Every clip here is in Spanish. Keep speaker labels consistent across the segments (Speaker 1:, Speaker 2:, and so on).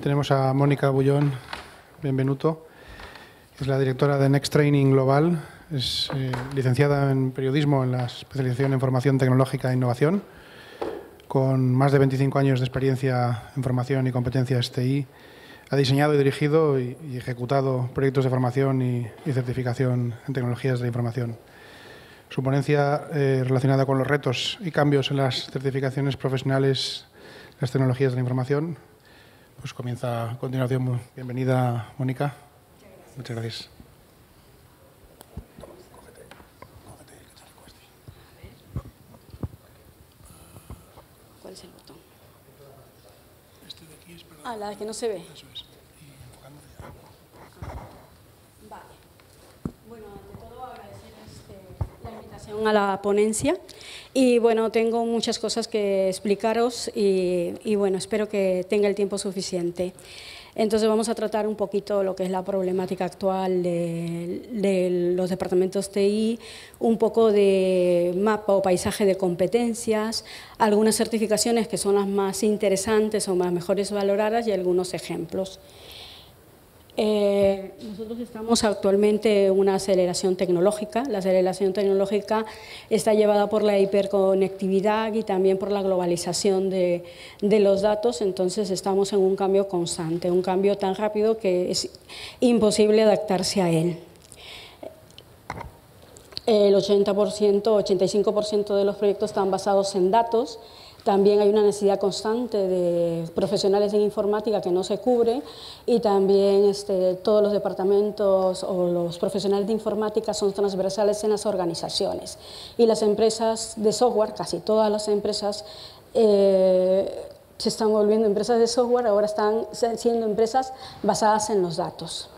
Speaker 1: tenemos a Mónica Bullón Benvenuto, es la directora de Next Training Global, es licenciada en periodismo en la especialización en formación tecnológica e innovación, con más de 25 años de experiencia en formación y competencias TI. Ha diseñado y dirigido y ejecutado proyectos de formación y certificación en tecnologías de la información. Su ponencia relacionada con los retos y cambios en las certificaciones profesionales, las tecnologías de la información, pues comienza a continuación. Bienvenida, Mónica. Muchas gracias.
Speaker 2: ¿Cuál es el botón? Este de aquí es para... Ah, la que no se ve. Eso es. Y enfocando ya. Vale. Bueno, ante todo agradecer la invitación a la ponencia. Y bueno, tengo muchas cosas que explicaros y bueno, espero que tenga el tiempo suficiente. Entonces vamos a tratar un poquito lo que es la problemática actual de los departamentos TI, un poco de mapa o paisaje de competencias, algunas certificaciones que son las más interesantes o más mejores valoradas y algunos ejemplos. Nosotros estamos actualmente en una aceleración tecnológica. La aceleración tecnológica está llevada por la hiperconectividad y también por la globalización de los datos, entonces estamos en un cambio constante, un cambio tan rápido que es imposible adaptarse a él. El 80%, 85% de los proyectos están basados en datos. También hay una necesidad constante de profesionales en informática que no se cubre y también todos los departamentos o los profesionales de informática son transversales en las organizaciones. Y las empresas de software, casi todas las empresas, se están volviendo empresas de software, ahora están siendo empresas basadas en los datos.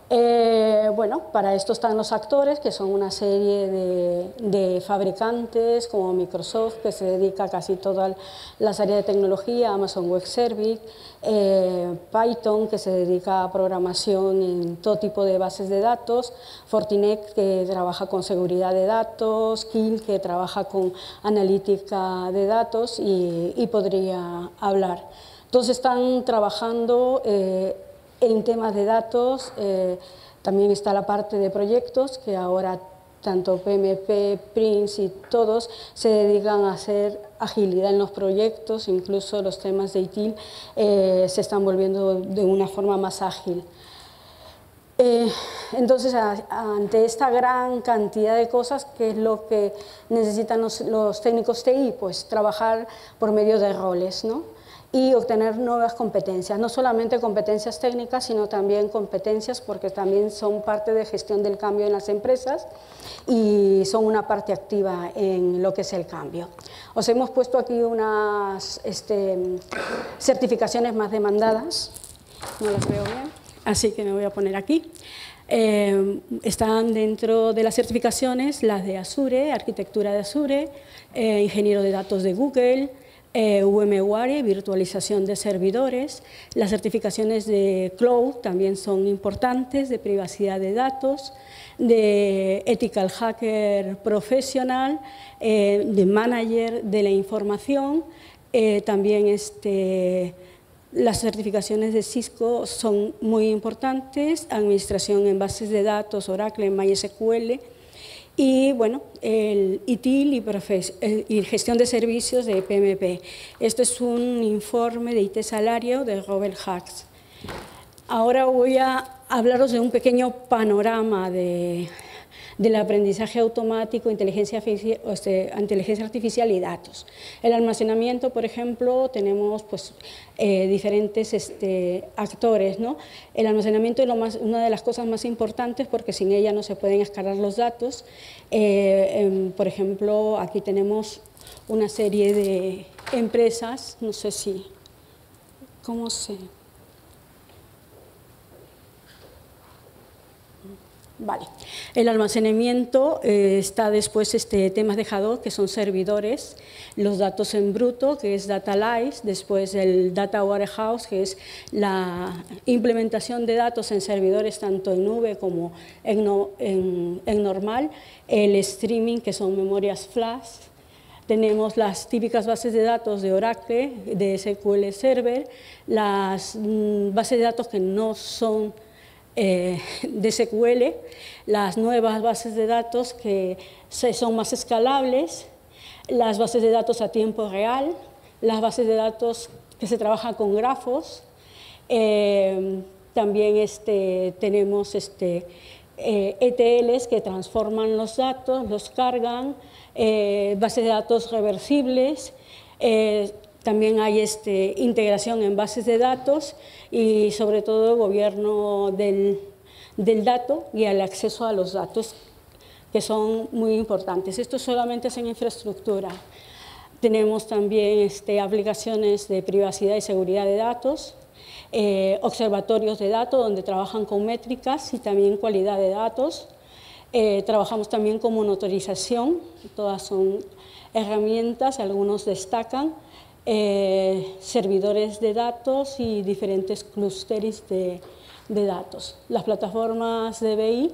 Speaker 2: Bueno, para esto están los actores, que son una serie de fabricantes como Microsoft, que se dedica a casi todas las áreas de tecnología, Amazon Web Services, Python, que se dedica a programación en todo tipo de bases de datos, Fortinet, que trabaja con seguridad de datos, Kill, que trabaja con analítica de datos y podría hablar. Todos están trabajando en temas de datos. También está la parte de proyectos, que ahora tanto PMP, Prince y todos se dedican a hacer agilidad en los proyectos, incluso los temas de ITIL se están volviendo de una forma más ágil. Entonces, ante esta gran cantidad de cosas, ¿qué es lo que necesitan los técnicos TI? Pues trabajar por medio de roles, ¿no? Y obtener nuevas competencias, no solamente competencias técnicas, sino también competencias porque también son parte de gestión del cambio en las empresas y son una parte activa en lo que es el cambio. Os hemos puesto aquí unas certificaciones más demandadas, no las veo bien, así que me voy a poner aquí. Están dentro de las certificaciones las de Azure, arquitectura de Azure, ingeniero de datos de Google, VMware, virtualización de servidores. Las certificaciones de Cloud también son importantes, de privacidad de datos, de Ethical Hacker Professional, de Manager de la información. También las certificaciones de Cisco son muy importantes, administración en bases de datos, Oracle, MySQL. Y bueno, el ITIL y gestión de servicios de PMP. Esto es un informe de IT Salario de Robert Hacks. Ahora voy a hablaros de un pequeño panorama del aprendizaje automático, inteligencia artificial y datos. El almacenamiento, por ejemplo, tenemos pues, diferentes actores, ¿no? El almacenamiento es una de las cosas más importantes porque sin ella no se pueden escalar los datos. Por ejemplo, aquí tenemos una serie de empresas, no sé si, ¿cómo se...? Vale. El almacenamiento está después temas de Hadoop, que son servidores, los datos en bruto, que es Data Lakes, después el Data Warehouse, que es la implementación de datos en servidores tanto en nube como en normal, el streaming, que son memorias flash, Tenemos las típicas bases de datos de Oracle, de SQL Server, las bases de datos que no son de SQL, las nuevas bases de datos que son más escalables, las bases de datos a tiempo real, las bases de datos que se trabajan con grafos. También tenemos ETLs que transforman los datos, los cargan, bases de datos reversibles, también hay integración en bases de datos y sobre todo gobierno del dato y el acceso a los datos, que son muy importantes. Esto solamente es en infraestructura. Tenemos también aplicaciones de privacidad y seguridad de datos, observatorios de datos donde trabajan con métricas y también calidad de datos. Trabajamos también con monitorización, todas son herramientas, algunos destacan, servidores de datos y diferentes clústeres de datos. Las plataformas de BI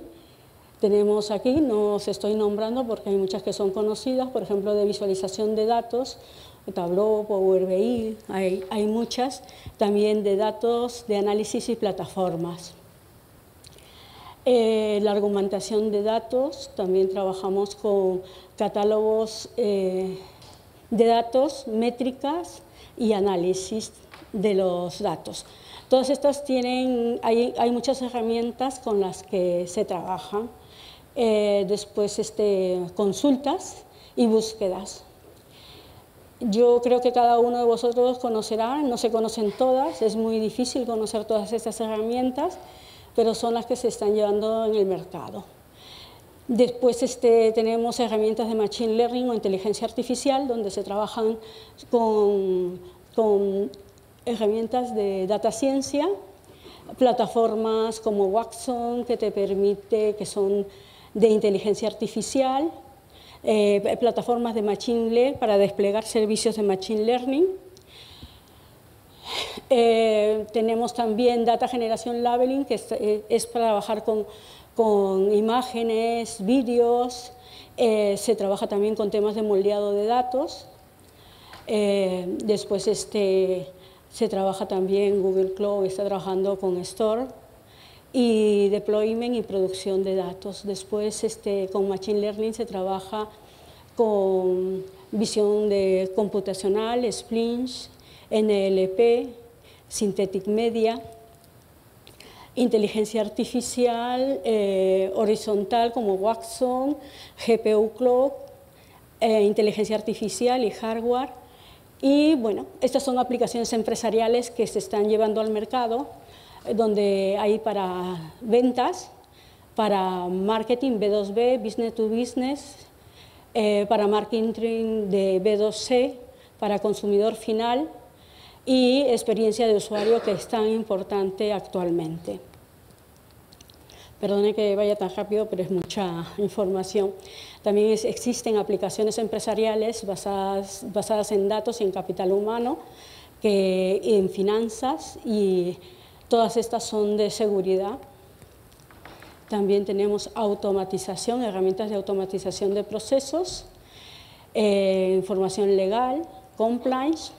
Speaker 2: tenemos aquí, no os estoy nombrando porque hay muchas que son conocidas, por ejemplo, de visualización de datos, Tableau, Power BI, hay muchas, también de datos de análisis y plataformas. La argumentación de datos, también trabajamos con catálogos de datos, métricas y análisis de los datos. Todas estas hay muchas herramientas con las que se trabajan. Después consultas y búsquedas. Yo creo que cada uno de vosotros conocerá, no se conocen todas, es muy difícil conocer todas estas herramientas, pero son las que se están llevando en el mercado. Después tenemos herramientas de Machine Learning o inteligencia artificial, donde se trabajan con herramientas de data ciencia, plataformas como Watson, que son de inteligencia artificial, plataformas de Machine Learning para desplegar servicios de Machine Learning. Tenemos también Data Generation Labeling, que es para trabajar con imágenes, vídeos. Se trabaja también con temas de moldeado de datos. Después se trabaja también, Google Cloud está trabajando con Store y deployment y producción de datos. Después con Machine Learning se trabaja con visión computacional, Splint, NLP, Synthetic Media, inteligencia artificial horizontal como Watson, GPU Cloud, inteligencia artificial y hardware. Y bueno, estas son aplicaciones empresariales que se están llevando al mercado, donde hay para ventas, para marketing B2B, business to business, para marketing de B2C, para consumidor final y experiencia de usuario, que es tan importante actualmente. Perdone que vaya tan rápido, pero es mucha información. También existen aplicaciones empresariales basadas en datos y en capital humano, en finanzas, y todas estas son de seguridad. También tenemos automatización, herramientas de automatización de procesos, información legal, compliance,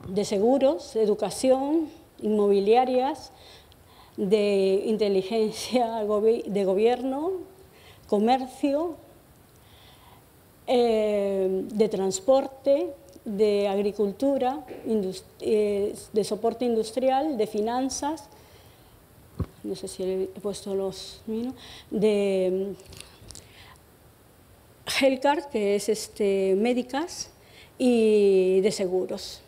Speaker 2: de seguros, educación, inmobiliarias, de inteligencia de gobierno, comercio, de transporte, de agricultura, de soporte industrial, de finanzas, no sé si he puesto los míos, de healthcare, que es médicas, y de seguros.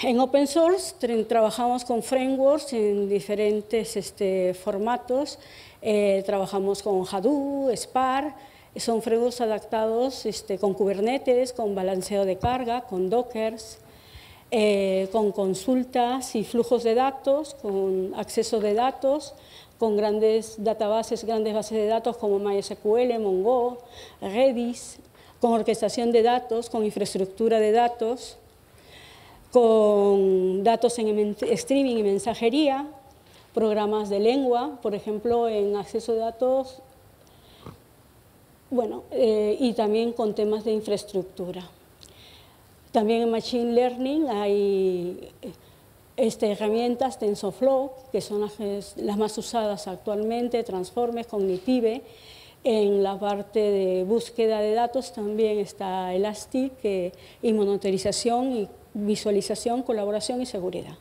Speaker 2: En open source trabajamos con frameworks en diferentes formatos, trabajamos con Hadoop, Spark, son frameworks adaptados con Kubernetes, con balanceo de carga, con Dockers, con consultas y flujos de datos, con acceso de datos, con grandes databases, grandes bases de datos como MySQL, Mongo, Redis, con orquestación de datos, con infraestructura de datos, con datos en streaming y mensajería, programas de lengua, por ejemplo, en acceso de datos, bueno, y también con temas de infraestructura. También en Machine Learning hay herramientas TensorFlow, que son las más usadas actualmente, Transformers, Cognitive. En la parte de búsqueda de datos también está Elastic, y monitorización y visualización, colaboración y seguridad.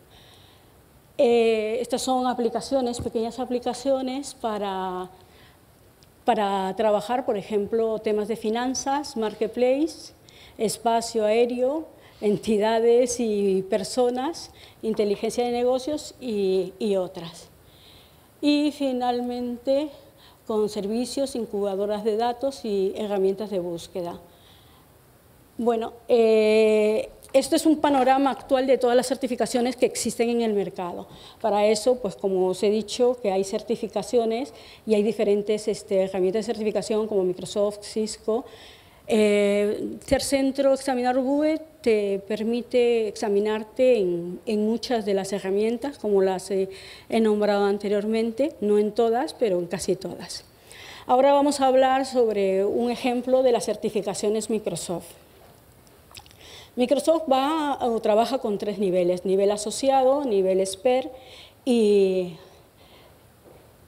Speaker 2: Estas son aplicaciones, pequeñas aplicaciones para trabajar, por ejemplo, temas de finanzas, marketplace, espacio aéreo, entidades y personas, inteligencia de negocios y otras. Y finalmente, con servicios, incubadoras de datos y herramientas de búsqueda. Bueno, esto es un panorama actual de todas las certificaciones que existen en el mercado. Para eso, pues como os he dicho, que hay certificaciones y hay diferentes herramientas de certificación como Microsoft, Cisco. Cercentro Examinar GUE te permite examinarte en muchas de las herramientas, como las he nombrado anteriormente, no en todas, pero en casi todas. Ahora vamos a hablar sobre un ejemplo de las certificaciones Microsoft. Microsoft trabaja con 3 niveles, nivel asociado, nivel expert y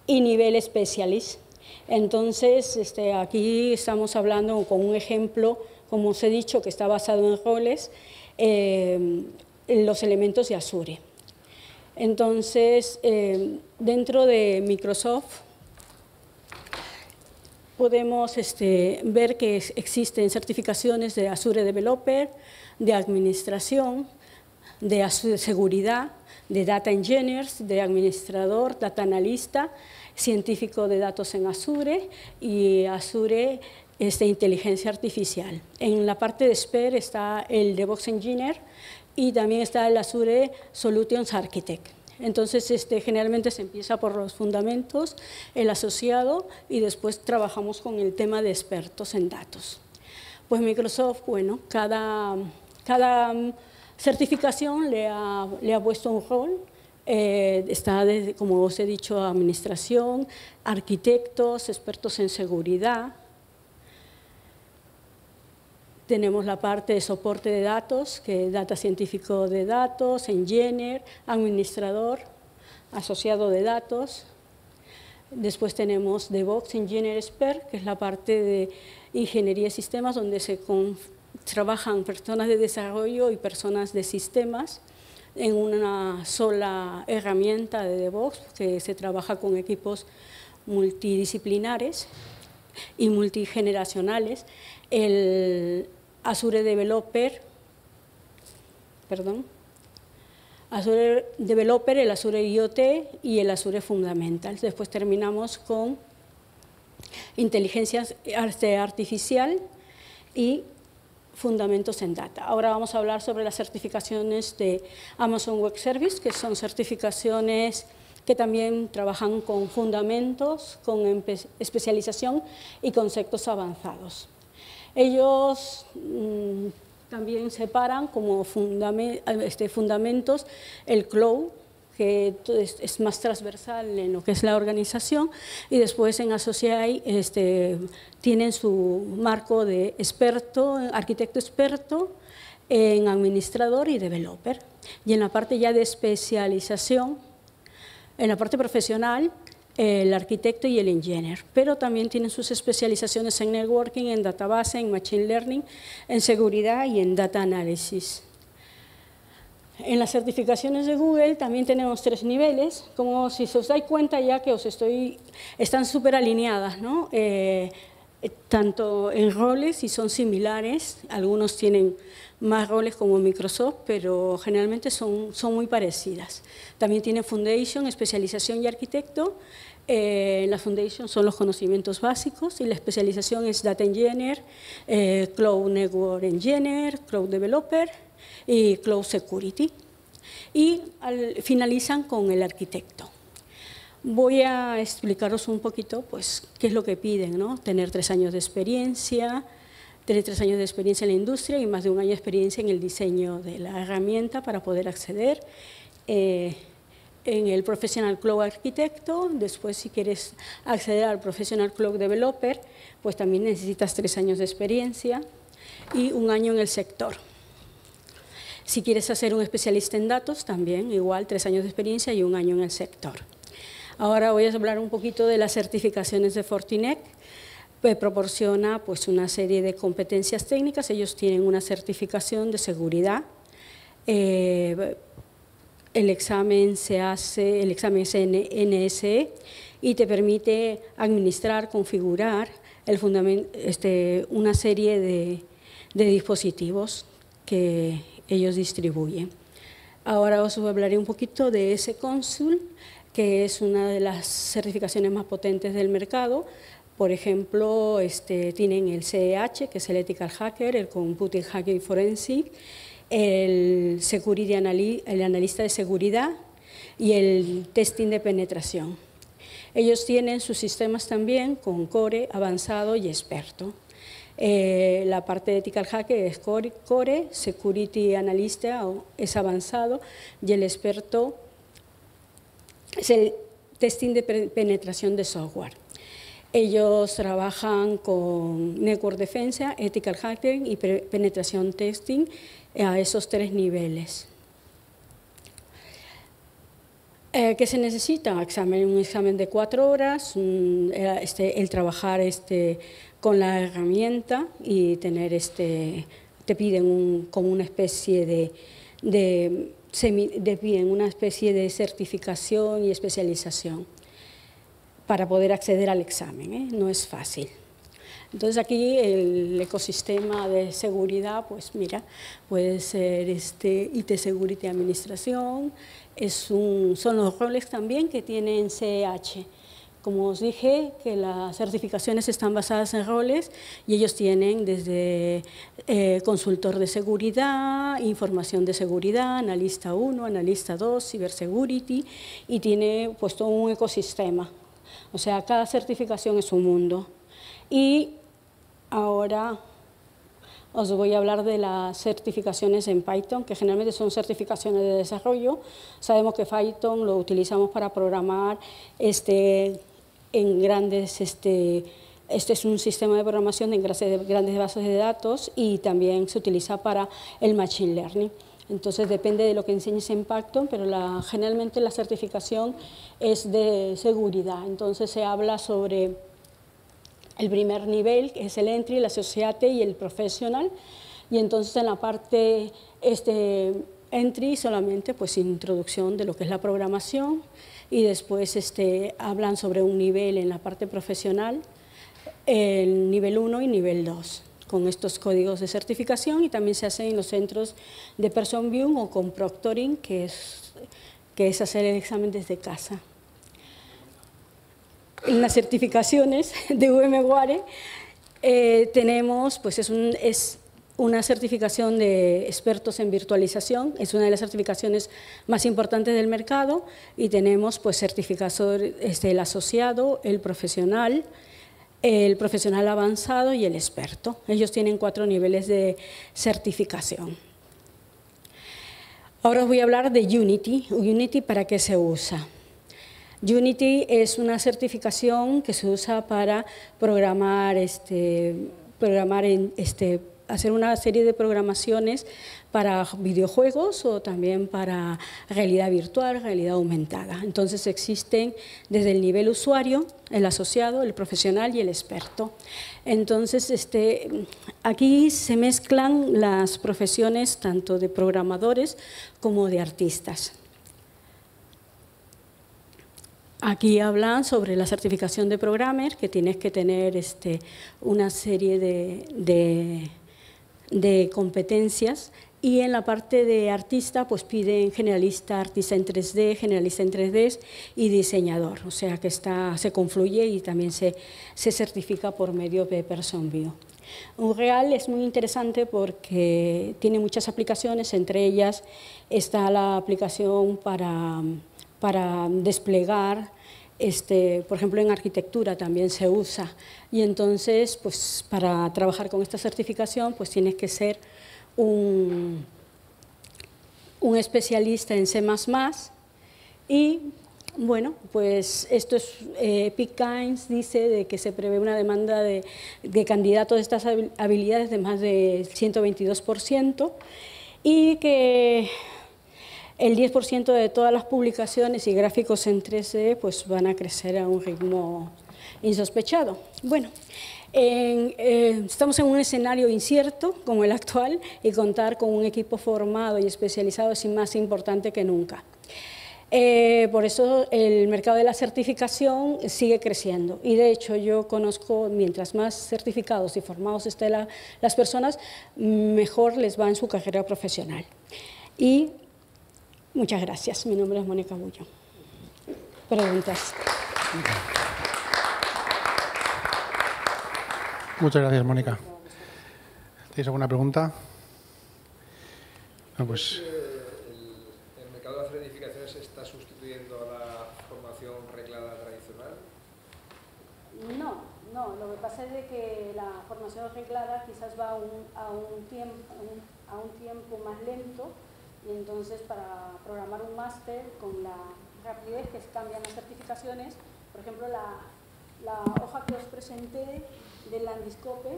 Speaker 2: nivel specialist. Entonces, aquí estamos hablando con un ejemplo, como os he dicho, que está basado en roles, los elementos de Azure. Entonces, dentro de Microsoft podemos ver que existen certificaciones de Azure Developer, de administración, de seguridad, de Data Engineers, de administrador, Data Analista, científico de datos en Azure y Azure inteligencia artificial. En la parte de expert está el DevOps Engineer y también está el Azure Solutions Architect. Entonces, generalmente se empieza por los fundamentos, el asociado y después trabajamos con el tema de expertos en datos. Pues Microsoft, bueno, cada certificación le ha puesto un rol. Está, como os he dicho, administración, arquitectos, expertos en seguridad. Tenemos la parte de soporte de datos, que es data científico de datos, engineer, administrador, asociado de datos. Después tenemos DevOps Engineer Expert, que es la parte de ingeniería de sistemas, donde trabajan personas de desarrollo y personas de sistemas en una sola herramienta de DevOps, que se trabaja con equipos multidisciplinares y multigeneracionales. El Azure Developer, el Azure IoT y el Azure Fundamentals. Después terminamos con inteligencia artificial y fundamentos en data. Ahora vamos a hablar sobre las certificaciones de Amazon Web Service, que son certificaciones que también trabajan con fundamentos, con especialización y conceptos avanzados. Ellos también separan como fundamentos el cloud, que es más transversal en lo que es la organización, y después en Associate tienen su marco de experto, arquitecto experto, en administrador y developer. Y en la parte ya de especialización, en la parte profesional, el arquitecto y el engineer, pero también tienen sus especializaciones en networking, en database, en machine learning, en seguridad y en data analysis. En las certificaciones de Google también tenemos 3 niveles, como si os dais cuenta ya que están súper alineadas, ¿no? Tanto en roles y son similares, algunos tienen más roles como Microsoft, pero generalmente son muy parecidas. También tienen Foundation, especialización y arquitecto. La Foundation son los conocimientos básicos y la especialización es Data Engineer, Cloud Network Engineer, Cloud Developer y Cloud Security. Y finalizan con el arquitecto. Voy a explicaros un poquito pues, qué es lo que piden, ¿no? Tener 3 años de experiencia, tener 3 años de experiencia en la industria y más de 1 año de experiencia en el diseño de la herramienta para poder acceder. en el Professional Cloud Arquitecto. Después, si quieres acceder al Professional Cloud Developer, pues también necesitas 3 años de experiencia y 1 año en el sector. Si quieres hacer un especialista en datos, también igual 3 años de experiencia y 1 año en el sector. Ahora voy a hablar un poquito de las certificaciones de Fortinet. Proporciona pues una serie de competencias técnicas. Ellos tienen una certificación de seguridad. El examen es NSE y te permite administrar, configurar una serie de dispositivos que ellos distribuyen. Ahora os hablaré un poquito de S-Consul, que es una de las certificaciones más potentes del mercado. Por ejemplo, tienen el CEH, que es el Ethical Hacker, el Computing Hacking Forensic, el analista de seguridad y el testing de penetración. Ellos tienen sus sistemas también con Core, avanzado y experto. La parte de Ethical Hacker es Core, Security Analysta es avanzado y el experto es el testing de penetración de software. Ellos trabajan con Network Defense, Ethical Hacking y Penetración Testing a esos 3 niveles. ¿Qué se necesita? Un examen de 4 horas, el trabajar con la herramienta y tener te piden como una especie piden una especie de certificación y especialización para poder acceder al examen, no es fácil. Entonces aquí el ecosistema de seguridad, pues mira, puede ser IT Security Administración, son los roles también que tienen CEH. Como os dije, que las certificaciones están basadas en roles y ellos tienen desde consultor de seguridad, información de seguridad, analista 1, analista 2, cybersecurity, y tiene pues todo un ecosistema. O sea, cada certificación es un mundo. Y ahora os voy a hablar de las certificaciones en Python, que generalmente son certificaciones de desarrollo. Sabemos que Python lo utilizamos para programar en grandes, este es un sistema de programación de grandes bases de datos y también se utiliza para el Machine Learning. Entonces depende de lo que enseñes en Python, pero generalmente la certificación es de seguridad. Entonces se habla sobre el primer nivel, que es el Entry, el Associate y el Professional. Y entonces en la parte Entry solamente pues introducción de lo que es la programación y después hablan sobre un nivel en la parte profesional, el nivel 1 y nivel 2. Con estos códigos de certificación y también se hace en los centros de Person View o con Proctoring, que es hacer el examen desde casa. En las certificaciones de VMware tenemos, pues es una certificación de expertos en virtualización, es una de las certificaciones más importantes del mercado y tenemos pues certificador el asociado, el profesional avanzado y el experto. Ellos tienen 4 niveles de certificación. Ahora os voy a hablar de Unity. Unity, ¿para qué se usa? Unity es una certificación que se usa para hacer una serie de programaciones para videojuegos o también para realidad virtual, realidad aumentada. Entonces existen desde el nivel usuario, el asociado, el profesional y el experto. Entonces aquí se mezclan las profesiones tanto de programadores como de artistas. Aquí hablan sobre la certificación de programmer, que tienes que tener una serie de competencias, y en la parte de artista pues piden generalista, artista en 3D, generalista en 3D y diseñador, o sea que se confluye y también se certifica por medio de Person View. Unreal es muy interesante porque tiene muchas aplicaciones, entre ellas está la aplicación para desplegar, por ejemplo, en arquitectura también se usa. Y entonces, pues, para trabajar con esta certificación, pues tienes que ser un especialista en C++, Y bueno, pues esto es, PeakKinds dice de que se prevé una demanda de candidatos de estas habilidades de más de 122% y que el 10% de todas las publicaciones y gráficos en 3D pues van a crecer a un ritmo insospechado. Bueno, estamos en un escenario incierto como el actual y contar con un equipo formado y especializado es más importante que nunca. Por eso el mercado de la certificación sigue creciendo y de hecho yo conozco, mientras más certificados y formados estén las personas, mejor les va en su carrera profesional. Y muchas gracias. Mi nombre es Mónica Bullón. Preguntas.
Speaker 1: Muchas gracias, Mónica. ¿Tienes alguna pregunta? No, pues...
Speaker 3: ¿El mercado de las certificaciones está sustituyendo a la formación reglada tradicional?
Speaker 2: No, lo que pasa es de que la formación reglada quizás va a un tiempo más lento y entonces para programar un máster con la rapidez que cambian las certificaciones, por ejemplo, la hoja que os presenté del Landiscope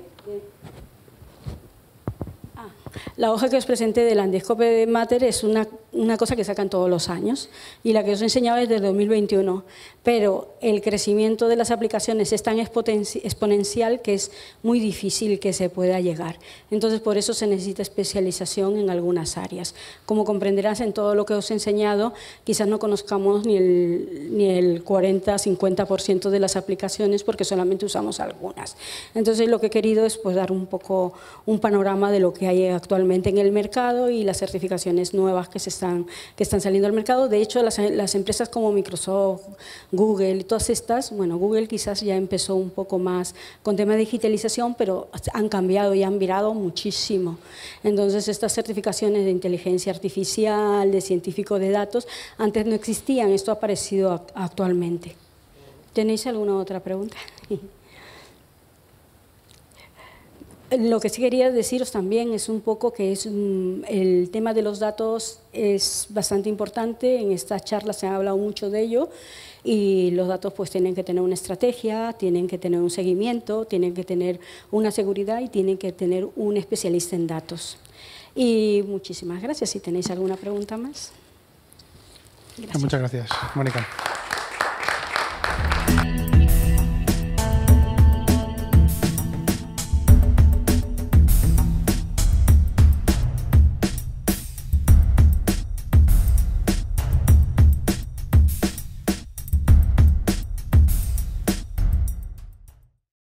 Speaker 2: la hoja que os presenté del Landiscope de Matter es una cosa que sacan todos los años y la que os he enseñado es del 2021, pero el crecimiento de las aplicaciones es tan exponencial que es muy difícil que se pueda llegar. Entonces, por eso se necesita especialización en algunas áreas. Como comprenderás, en todo lo que os he enseñado, quizás no conozcamos ni el 40-50% de las aplicaciones porque solamente usamos algunas. Entonces, lo que he querido es pues, dar un poco un panorama de lo que hay actualmente en el mercado y las certificaciones nuevas que están saliendo al mercado. De hecho, las empresas como Microsoft, Google y todas estas, bueno, Google quizás ya empezó un poco más con tema de digitalización, pero han cambiado y han virado muchísimo. Entonces, estas certificaciones de inteligencia artificial, de científico de datos, antes no existían, esto ha aparecido actualmente. ¿Tenéis alguna otra pregunta? Lo que sí quería deciros también es un poco que el tema de los datos es bastante importante. En esta charla se ha hablado mucho de ello y los datos pues tienen que tener una estrategia, tienen que tener un seguimiento, tienen que tener una seguridad y tienen que tener un especialista en datos. Y muchísimas gracias. Si tenéis alguna pregunta más.
Speaker 1: Gracias. Muchas gracias, Mónica.